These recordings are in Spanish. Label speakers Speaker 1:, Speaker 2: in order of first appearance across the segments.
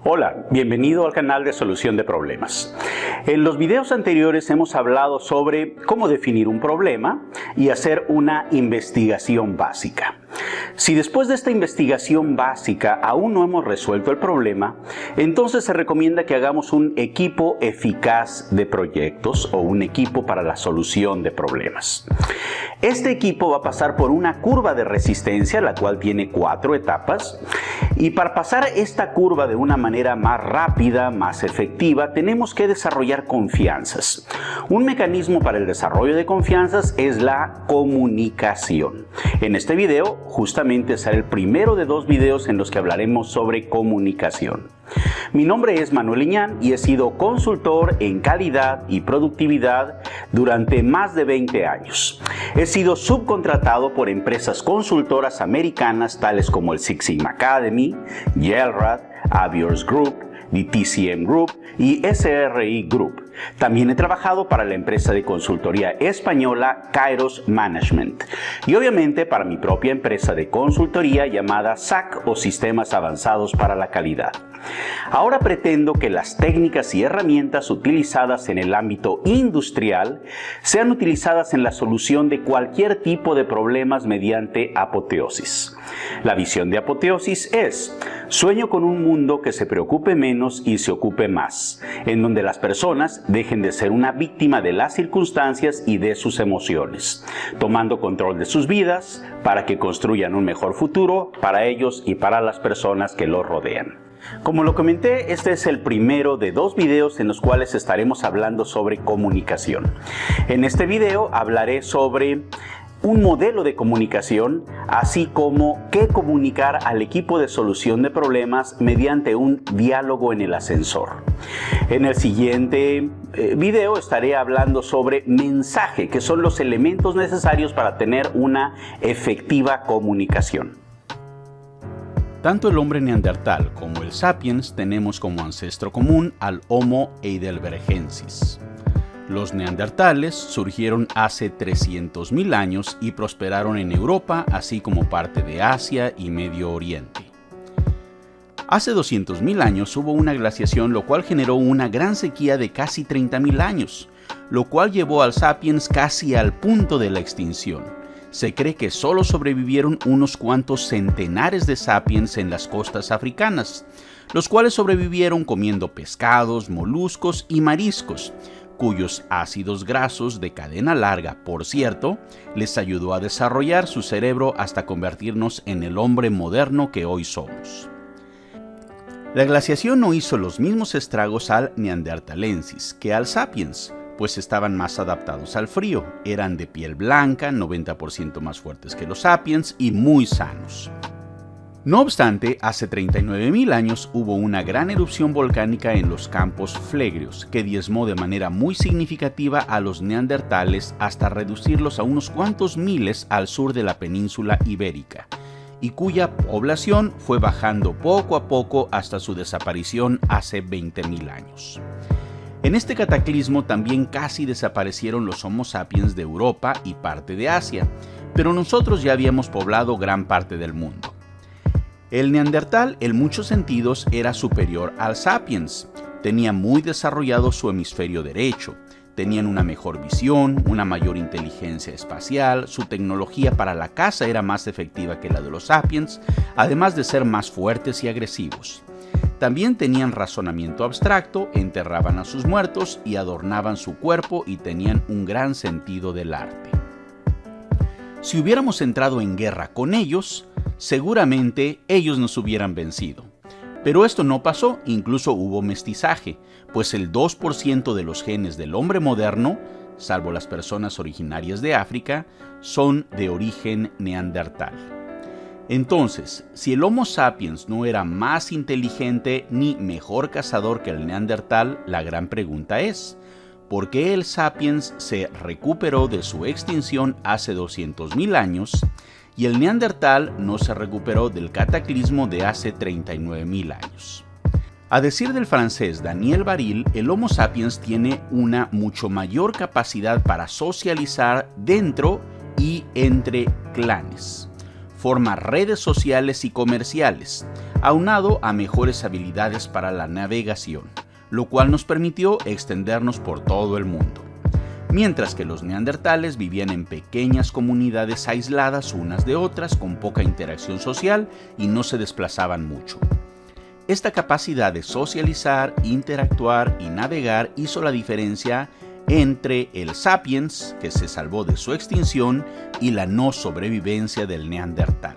Speaker 1: Hola, bienvenido al canal de Solución de Problemas. En los videos anteriores hemos hablado sobre cómo definir un problema y hacer una investigación básica. Si después de esta investigación básica aún no hemos resuelto el problema, entonces se recomienda que hagamos un equipo eficaz de proyectos o un equipo para la solución de problemas. Este equipo va a pasar por una curva de resistencia, la cual tiene 4 etapas, y para pasar esta curva de una manera más rápida, más efectiva, tenemos que desarrollar confianzas. Un mecanismo para el desarrollo de confianzas es la comunicación. En este video, justamente será el primero de 2 videos en los que hablaremos sobre comunicación. Mi nombre es Manuel Iñán y he sido consultor en calidad y productividad durante más de 20 años. He sido subcontratado por empresas consultoras americanas tales como el Six Sigma Academy, Yelrad, Aviors Group, TCM Group y SRI Group. También he trabajado para la empresa de consultoría española Kairos Management y obviamente para mi propia empresa de consultoría llamada SAC o Sistemas Avanzados para la Calidad. Ahora pretendo que las técnicas y herramientas utilizadas en el ámbito industrial sean utilizadas en la solución de cualquier tipo de problemas mediante apoteosis. La visión de apoteosis es: sueño con un mundo que se preocupe menos y se ocupe más, en donde las personas dejen de ser una víctima de las circunstancias y de sus emociones, tomando control de sus vidas para que construyan un mejor futuro para ellos y para las personas que los rodean. Como lo comenté, este es el primero de 2 videos en los cuales estaremos hablando sobre comunicación. En este video hablaré sobre un modelo de comunicación, así como qué comunicar al equipo de solución de problemas mediante un diálogo en el ascensor. En el siguiente video estaré hablando sobre mensaje, que son los elementos necesarios para tener una efectiva comunicación.
Speaker 2: Tanto el hombre neandertal como el sapiens tenemos como ancestro común al Homo heidelbergensis. Los neandertales surgieron hace 300.000 años y prosperaron en Europa, así como parte de Asia y Medio Oriente. Hace 200.000 años hubo una glaciación, lo cual generó una gran sequía de casi 30.000 años, lo cual llevó al sapiens casi al punto de la extinción. Se cree que solo sobrevivieron unos cuantos centenares de sapiens en las costas africanas, los cuales sobrevivieron comiendo pescados, moluscos y mariscos, cuyos ácidos grasos de cadena larga, por cierto, les ayudó a desarrollar su cerebro hasta convertirnos en el hombre moderno que hoy somos. La glaciación no hizo los mismos estragos al neanderthalensis que al sapiens, pues estaban más adaptados al frío, eran de piel blanca, 90% más fuertes que los sapiens y muy sanos. No obstante, hace 39.000 años hubo una gran erupción volcánica en los Campos Flegreos que diezmó de manera muy significativa a los neandertales hasta reducirlos a unos cuantos miles al sur de la península ibérica, y cuya población fue bajando poco a poco hasta su desaparición hace 20.000 años. En este cataclismo también casi desaparecieron los Homo sapiens de Europa y parte de Asia, pero nosotros ya habíamos poblado gran parte del mundo. El neandertal en muchos sentidos era superior al sapiens, tenía muy desarrollado su hemisferio derecho, tenían una mejor visión, una mayor inteligencia espacial, su tecnología para la caza era más efectiva que la de los sapiens, además de ser más fuertes y agresivos. También tenían razonamiento abstracto, enterraban a sus muertos y adornaban su cuerpo y tenían un gran sentido del arte. Si hubiéramos entrado en guerra con ellos, seguramente ellos nos hubieran vencido. Pero esto no pasó, incluso hubo mestizaje, pues el 2% de los genes del hombre moderno, salvo las personas originarias de África, son de origen neandertal. Entonces, si el Homo sapiens no era más inteligente ni mejor cazador que el neandertal, la gran pregunta es: ¿por qué el sapiens se recuperó de su extinción hace 200.000 años y el neandertal no se recuperó del cataclismo de hace 39.000 años? A decir del francés Daniel Baril, el Homo sapiens tiene una mucho mayor capacidad para socializar dentro y entre clanes. Forma redes sociales y comerciales, aunado a mejores habilidades para la navegación, lo cual nos permitió extendernos por todo el mundo. Mientras que los neandertales vivían en pequeñas comunidades aisladas unas de otras con poca interacción social y no se desplazaban mucho. Esta capacidad de socializar, interactuar y navegar hizo la diferencia entre el sapiens, que se salvó de su extinción, y la no sobrevivencia del neandertal.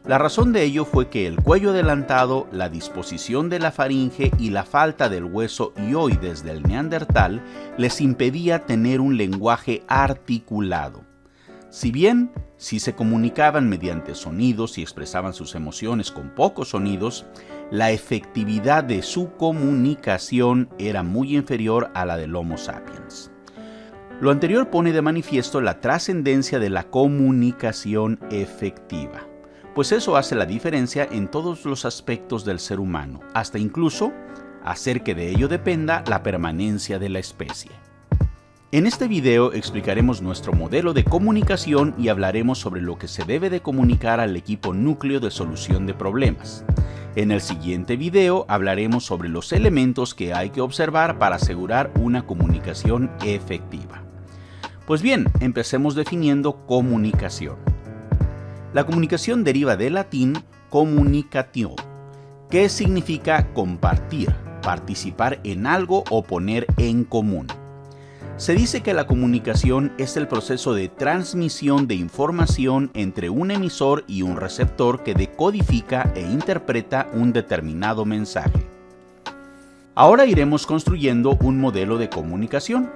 Speaker 2: La razón de ello fue que el cuello adelantado, la disposición de la faringe y la falta del hueso hyoides del neandertal les impedía tener un lenguaje articulado. Si bien sí se comunicaban mediante sonidos y expresaban sus emociones con pocos sonidos, la efectividad de su comunicación era muy inferior a la del Homo sapiens. Lo anterior pone de manifiesto la trascendencia de la comunicación efectiva, pues eso hace la diferencia en todos los aspectos del ser humano, hasta incluso hacer que de ello dependa la permanencia de la especie. En este video explicaremos nuestro modelo de comunicación y hablaremos sobre lo que se debe de comunicar al equipo núcleo de solución de problemas. En el siguiente video hablaremos sobre los elementos que hay que observar para asegurar una comunicación efectiva. Pues bien, empecemos definiendo comunicación. La comunicación deriva del latín communicatio, que significa compartir, participar en algo o poner en común. Se dice que la comunicación es el proceso de transmisión de información entre un emisor y un receptor que decodifica e interpreta un determinado mensaje. Ahora iremos construyendo un modelo de comunicación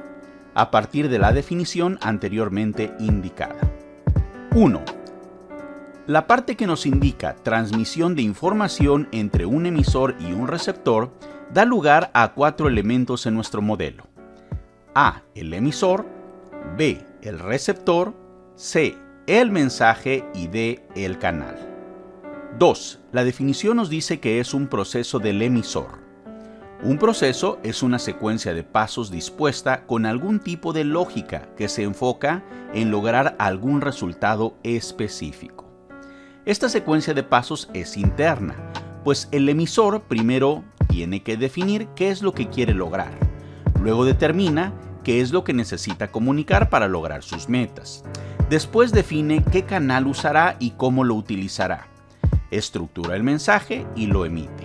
Speaker 2: a partir de la definición anteriormente indicada. 1. La parte que nos indica transmisión de información entre un emisor y un receptor da lugar a 4 elementos en nuestro modelo. A, el emisor, B, el receptor, C, el mensaje y D, el canal. 2. La definición nos dice que es un proceso del emisor. Un proceso es una secuencia de pasos dispuesta con algún tipo de lógica que se enfoca en lograr algún resultado específico. Esta secuencia de pasos es interna, pues el emisor primero tiene que definir qué es lo que quiere lograr. Luego determina qué es lo que necesita comunicar para lograr sus metas. Después define qué canal usará y cómo lo utilizará. Estructura el mensaje y lo emite.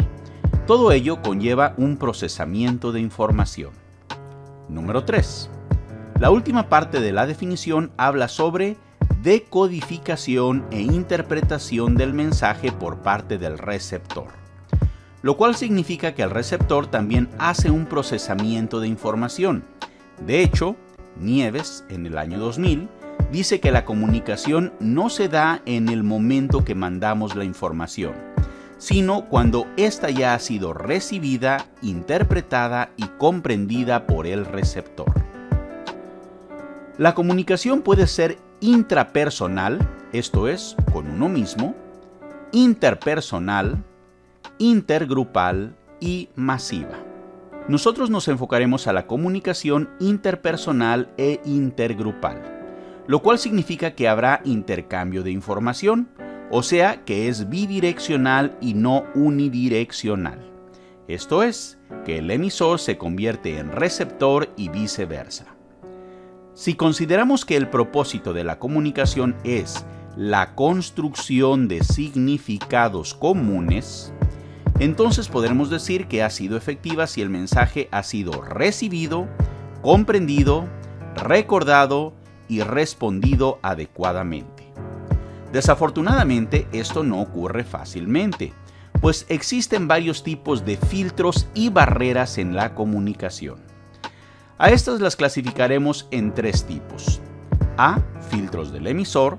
Speaker 2: Todo ello conlleva un procesamiento de información. Número 3. La última parte de la definición habla sobre decodificación e interpretación del mensaje por parte del receptor, lo cual significa que el receptor también hace un procesamiento de información. De hecho, Nieves, en el año 2000, dice que la comunicación no se da en el momento que mandamos la información, sino cuando ésta ya ha sido recibida, interpretada y comprendida por el receptor. La comunicación puede ser intrapersonal, esto es, con uno mismo, interpersonal, intergrupal y masiva. Nosotros nos enfocaremos a la comunicación interpersonal e intergrupal, lo cual significa que habrá intercambio de información, o sea que es bidireccional y no unidireccional. Esto es, que el emisor se convierte en receptor y viceversa. Si consideramos que el propósito de la comunicación es la construcción de significados comunes, entonces podremos decir que ha sido efectiva si el mensaje ha sido recibido, comprendido, recordado y respondido adecuadamente. Desafortunadamente, esto no ocurre fácilmente, pues existen varios tipos de filtros y barreras en la comunicación. A estas las clasificaremos en 3 tipos. A, filtros del emisor,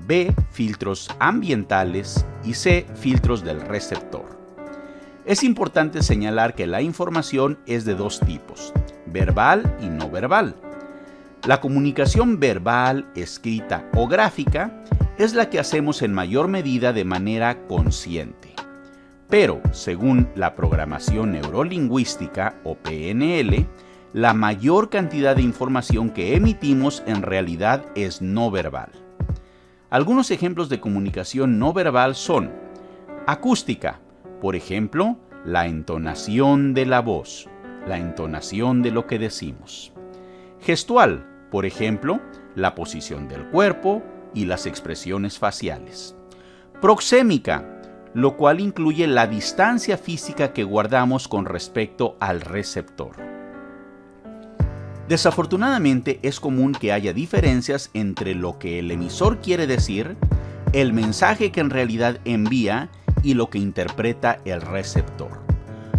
Speaker 2: B, filtros ambientales y C, filtros del receptor. Es importante señalar que la información es de 2 tipos, verbal y no verbal. La comunicación verbal, escrita o gráfica es la que hacemos en mayor medida de manera consciente. Pero, según la programación neurolingüística o PNL, la mayor cantidad de información que emitimos en realidad es no verbal. Algunos ejemplos de comunicación no verbal son Acústica, por ejemplo, la entonación de la voz, la entonación de lo que decimos. Gestual, por ejemplo, la posición del cuerpo y las expresiones faciales. Proxémica, lo cual incluye la distancia física que guardamos con respecto al receptor. Desafortunadamente, es común que haya diferencias entre lo que el emisor quiere decir, el mensaje que en realidad envía y lo que interpreta el receptor,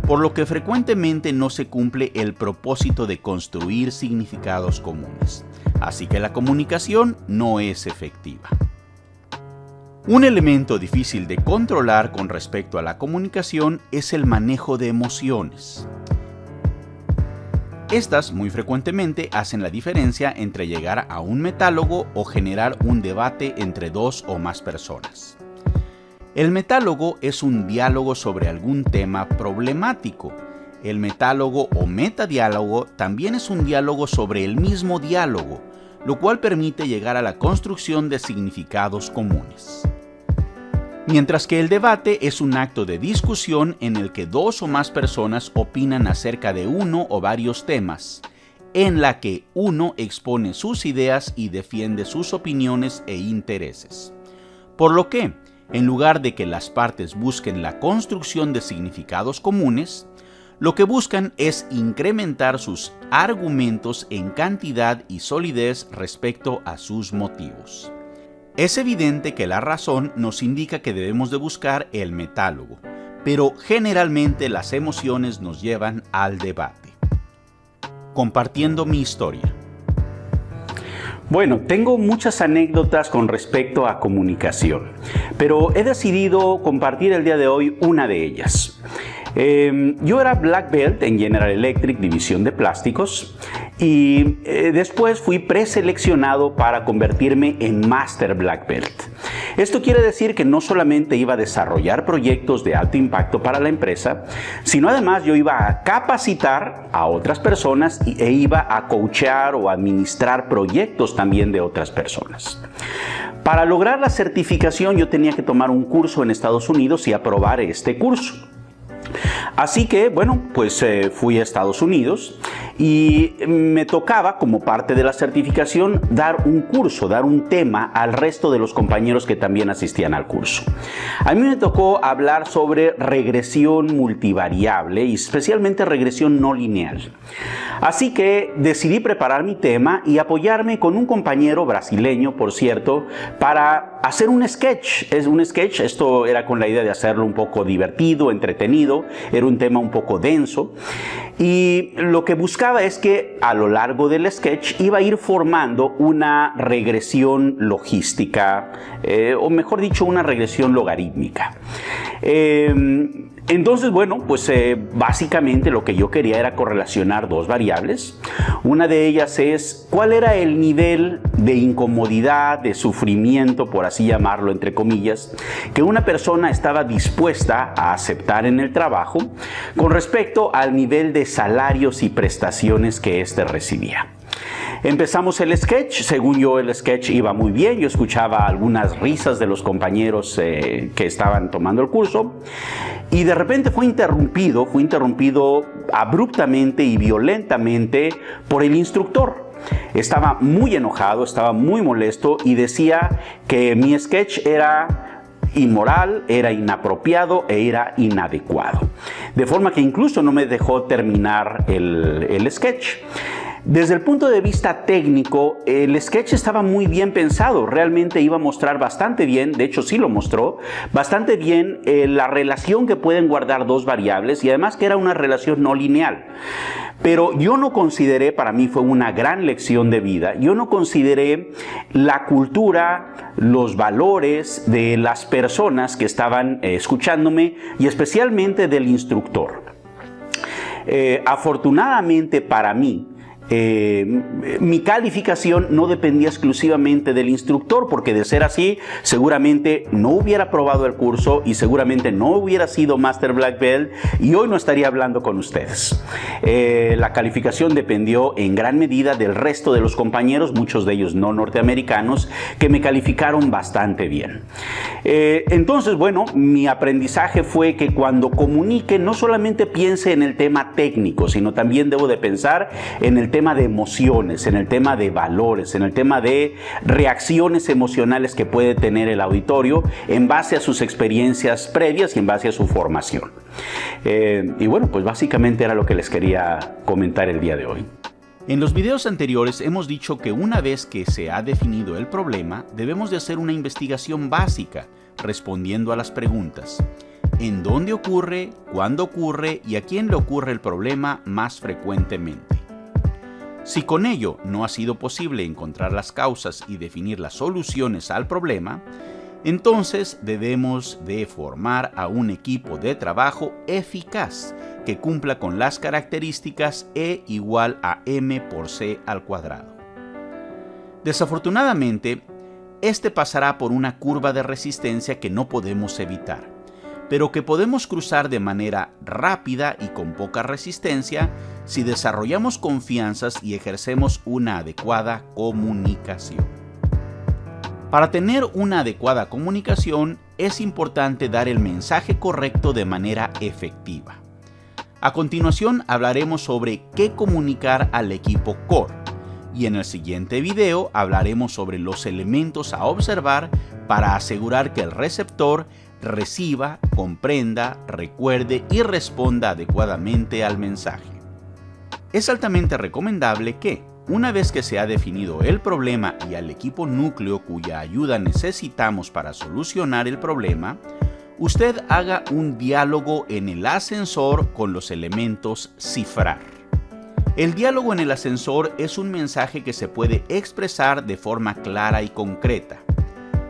Speaker 2: por lo que frecuentemente no se cumple el propósito de construir significados comunes, así que la comunicación no es efectiva. Un elemento difícil de controlar con respecto a la comunicación es el manejo de emociones. Estas muy frecuentemente hacen la diferencia entre llegar a un metálogo o generar un debate entre dos o más personas. El metálogo es un diálogo sobre algún tema problemático. El metálogo o metadiálogo también es un diálogo sobre el mismo diálogo, lo cual permite llegar a la construcción de significados comunes. Mientras que el debate es un acto de discusión en el que dos o más personas opinan acerca de uno o varios temas, en la que uno expone sus ideas y defiende sus opiniones e intereses. Por lo que, en lugar de que las partes busquen la construcción de significados comunes, lo que buscan es incrementar sus argumentos en cantidad y solidez respecto a sus motivos. Es evidente que la razón nos indica que debemos de buscar el metálogo, pero generalmente las emociones nos llevan al debate. Compartiendo mi historia.
Speaker 1: Bueno, tengo muchas anécdotas con respecto a comunicación, pero he decidido compartir el día de hoy una de ellas. Yo era Black Belt en General Electric, división de plásticos, y después fui preseleccionado para convertirme en Master Black Belt. Esto quiere decir que no solamente iba a desarrollar proyectos de alto impacto para la empresa, sino además yo iba a capacitar a otras personas e iba a coachear o administrar proyectos también de otras personas. Para lograr la certificación yo tenía que tomar un curso en Estados Unidos y aprobar este curso. Así que, bueno, pues fui a Estados Unidos y me tocaba, como parte de la certificación, dar un curso, dar un tema al resto de los compañeros que también asistían al curso. A mí me tocó hablar sobre regresión multivariable y especialmente regresión no lineal. Así que decidí preparar mi tema y apoyarme con un compañero brasileño, por cierto, para hacer un sketch. Esto era con la idea de hacerlo un poco divertido, entretenido, era un tema un poco denso. Y lo que buscaba es que a lo largo del sketch iba a ir formando una regresión logística, o mejor dicho, una regresión logarítmica. Entonces, bueno, pues básicamente lo que yo quería era correlacionar dos variables. Una de ellas es cuál era el nivel de incomodidad, de sufrimiento, por así llamarlo, entre comillas, que una persona estaba dispuesta a aceptar en el trabajo con respecto al nivel de salarios y prestaciones que éste recibía. Empezamos el sketch. Según yo, el sketch iba muy bien. Yo escuchaba algunas risas de los compañeros que estaban tomando el curso. Y de repente fue interrumpido abruptamente y violentamente por el instructor. Estaba muy enojado, estaba muy molesto y decía que mi sketch era inmoral, era inapropiado e era inadecuado. De forma que incluso no me dejó terminar el sketch. Desde el punto de vista técnico, el sketch estaba muy bien pensado, realmente iba a mostrar bastante bien, de hecho sí lo mostró, bastante bien la relación que pueden guardar dos variables y además que era una relación no lineal. Pero yo no consideré, para mí fue una gran lección de vida, yo no consideré la cultura, los valores de las personas que estaban escuchándome y especialmente del instructor. Afortunadamente para mí, Mi calificación no dependía exclusivamente del instructor, porque de ser así, seguramente no hubiera aprobado el curso y seguramente no hubiera sido Master Black Belt y hoy no estaría hablando con ustedes. La calificación dependió en gran medida del resto de los compañeros, muchos de ellos no norteamericanos, que me calificaron bastante bien. Entonces, bueno, mi aprendizaje fue que cuando comunique no solamente piense en el tema técnico, sino también debo de pensar en el tema de emociones, en el tema de valores, en el tema de reacciones emocionales que puede tener el auditorio en base a sus experiencias previas y en base a su formación. Y bueno, pues básicamente era lo que les quería comentar el día de hoy.
Speaker 2: En los videos anteriores hemos dicho que una vez que se ha definido el problema, debemos de hacer una investigación básica, respondiendo a las preguntas: ¿en dónde ocurre, cuándo ocurre y a quién le ocurre el problema más frecuentemente? Si con ello no ha sido posible encontrar las causas y definir las soluciones al problema, entonces debemos de formar a un equipo de trabajo eficaz que cumpla con las características E igual a M por C al cuadrado. Desafortunadamente, este pasará por una curva de resistencia que no podemos evitar, pero que podemos cruzar de manera rápida y con poca resistencia si desarrollamos confianzas y ejercemos una adecuada comunicación. Para tener una adecuada comunicación, es importante dar el mensaje correcto de manera efectiva. A continuación hablaremos sobre qué comunicar al equipo core, y en el siguiente video hablaremos sobre los elementos a observar para asegurar que el receptor reciba, comprenda, recuerde y responda adecuadamente al mensaje. Es altamente recomendable que, una vez que se ha definido el problema y al equipo núcleo cuya ayuda necesitamos para solucionar el problema, usted haga un diálogo en el ascensor con los elementos cifrar. El diálogo en el ascensor es un mensaje que se puede expresar de forma clara y concreta.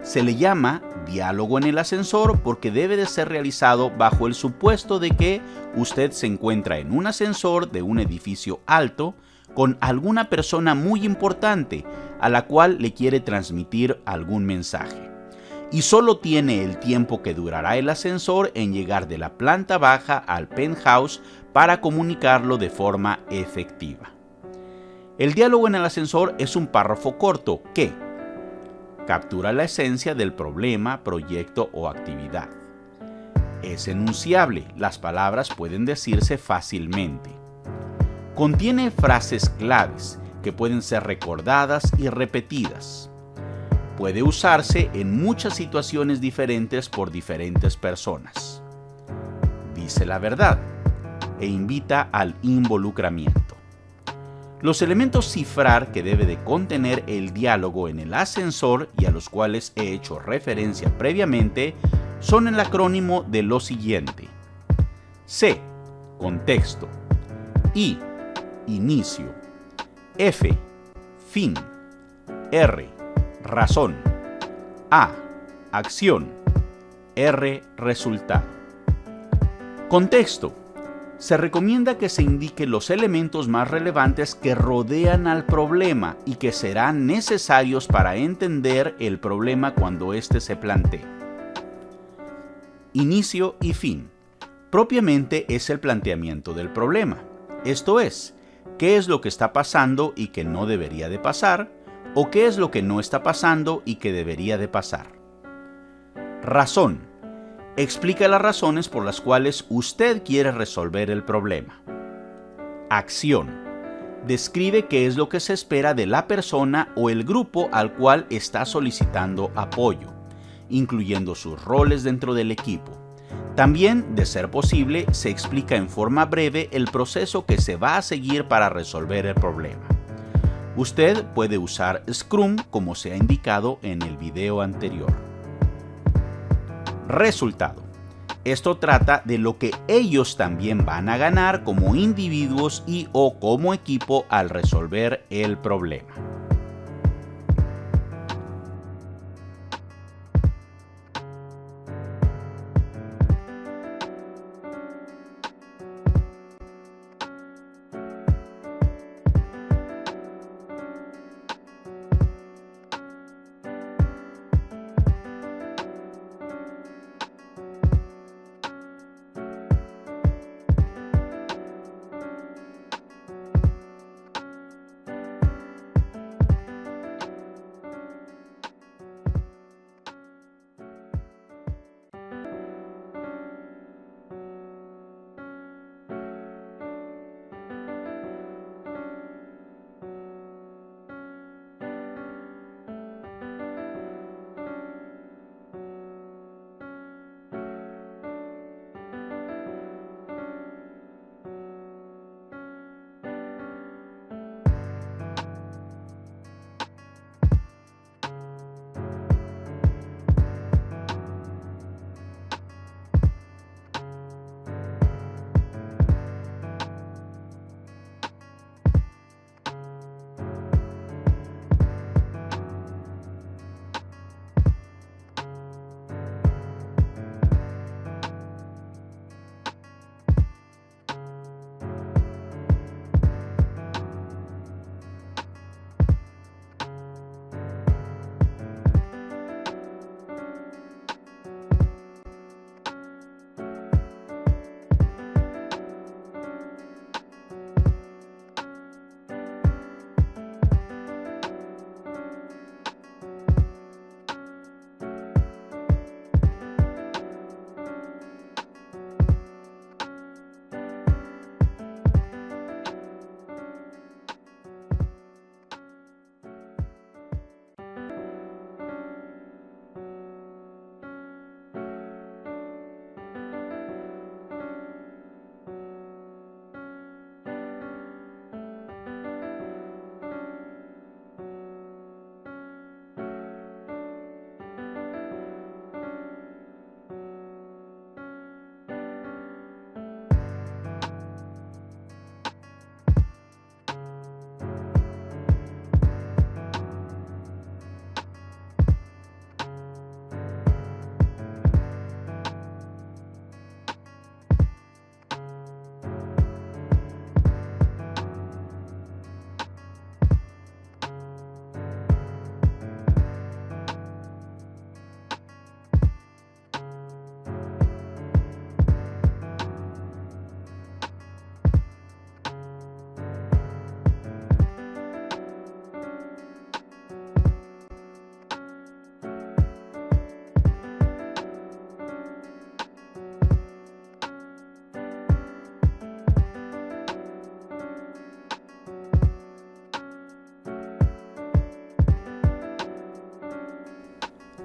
Speaker 2: Se le llama diálogo en el ascensor porque debe de ser realizado bajo el supuesto de que usted se encuentra en un ascensor de un edificio alto con alguna persona muy importante a la cual le quiere transmitir algún mensaje. Y solo tiene el tiempo que durará el ascensor en llegar de la planta baja al penthouse para comunicarlo de forma efectiva. El diálogo en el ascensor es un párrafo corto que captura la esencia del problema, proyecto o actividad. Es enunciable, las palabras pueden decirse fácilmente. Contiene frases claves que pueden ser recordadas y repetidas. Puede usarse en muchas situaciones diferentes por diferentes personas. Dice la verdad e invita al involucramiento. Los elementos cifrar que debe de contener el diálogo en el ascensor y a los cuales he hecho referencia previamente son el acrónimo de lo siguiente: C, contexto; I, inicio; F, fin; R, razón; A, acción; R, resultado. Contexto. Se recomienda que se indiquen los elementos más relevantes que rodean al problema y que serán necesarios para entender el problema cuando éste se plantee. Inicio y fin. Propiamente es el planteamiento del problema. Esto es, qué es lo que está pasando y que no debería de pasar, o qué es lo que no está pasando y que debería de pasar. Razón. Explica las razones por las cuales usted quiere resolver el problema. Acción. Describe qué es lo que se espera de la persona o el grupo al cual está solicitando apoyo, incluyendo sus roles dentro del equipo. También, de ser posible, se explica en forma breve el proceso que se va a seguir para resolver el problema. Usted puede usar Scrum como se ha indicado en el video anterior. Resultado. Esto trata de lo que ellos también van a ganar como individuos y o como equipo al resolver el problema.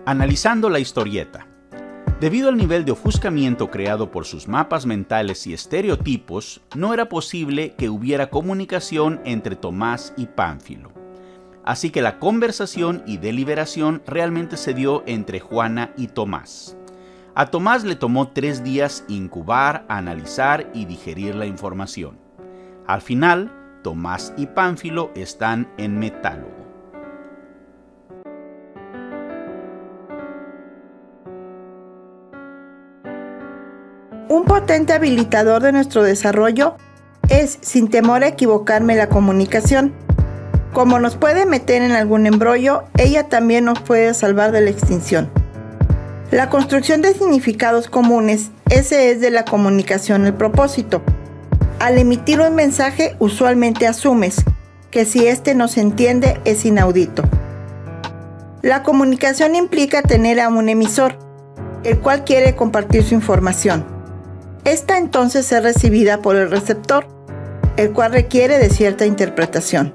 Speaker 2: Analizando la historieta. Debido al nivel de ofuscamiento creado por sus mapas mentales y estereotipos, no era posible que hubiera comunicación entre Tomás y Pánfilo. Así que la conversación y deliberación realmente se dio entre Juana y Tomás. A Tomás le tomó 3 días incubar, analizar y digerir la información. Al final, Tomás y Pánfilo están en metálogo.
Speaker 3: Un potente habilitador de nuestro desarrollo es, sin temor a equivocarme, la comunicación. Como nos puede meter en algún embrollo, ella también nos puede salvar de la extinción. La construcción de significados comunes, ese es de la comunicación el propósito. Al emitir un mensaje, usualmente asumes que si éste no se entiende, es inaudito. La comunicación implica tener a un emisor, el cual quiere compartir su información. Esta entonces es recibida por el receptor, el cual requiere de cierta interpretación.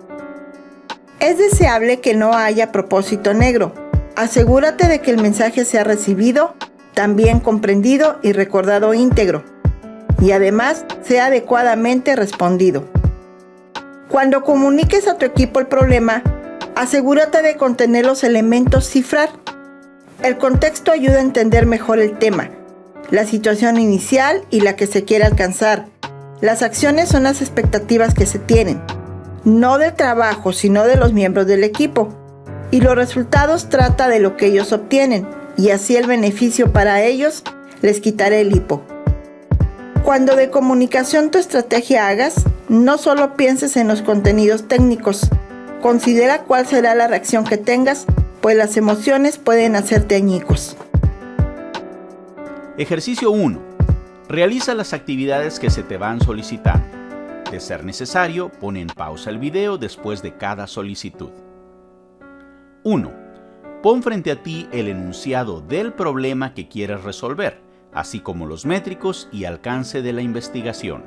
Speaker 3: Es deseable que no haya propósito negro. Asegúrate de que el mensaje sea recibido, también comprendido y recordado íntegro, y además sea adecuadamente respondido. Cuando comuniques a tu equipo el problema, asegúrate de contener los elementos cifrar. El contexto ayuda a entender mejor el tema, la situación inicial y la que se quiere alcanzar. Las acciones son las expectativas que se tienen, no del trabajo, sino de los miembros del equipo. Y los resultados trata de lo que ellos obtienen, y así el beneficio para ellos les quitará el hipo. Cuando de comunicación tu estrategia hagas, no solo pienses en los contenidos técnicos, considera cuál será la reacción que tengas, pues las emociones pueden hacerte añicos.
Speaker 2: Ejercicio 1. Realiza las actividades que se te van solicitando. De ser necesario, pon en pausa el video después de cada solicitud. 1. Pon frente a ti el enunciado del problema que quieres resolver, así como los métricos y alcance de la investigación.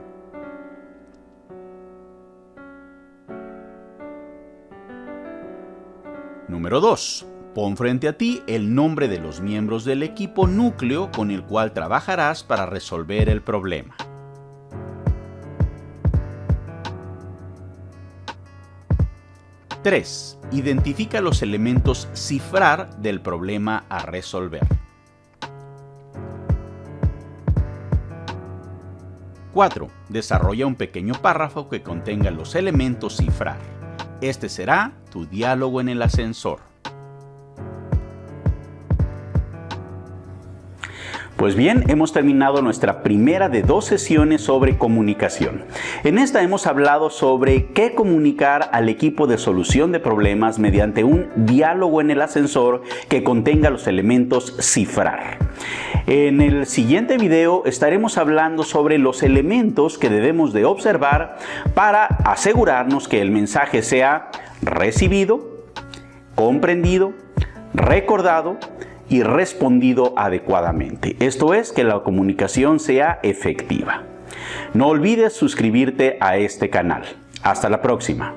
Speaker 2: 2. Pon frente a ti el nombre de los miembros del equipo núcleo con el cual trabajarás para resolver el problema. 3. Identifica los elementos cifrar del problema a resolver. 4. Desarrolla un pequeño párrafo que contenga los elementos cifrar. Este será tu diálogo en el ascensor.
Speaker 1: Pues bien, hemos terminado nuestra primera de 2 sesiones sobre comunicación. En esta hemos hablado sobre qué comunicar al equipo de solución de problemas mediante un diálogo en el ascensor que contenga los elementos cifrar. En el siguiente video estaremos hablando sobre los elementos que debemos de observar para asegurarnos que el mensaje sea recibido, comprendido, recordado y respondido adecuadamente. Esto es, que la comunicación sea efectiva. No olvides suscribirte a este canal. Hasta la próxima.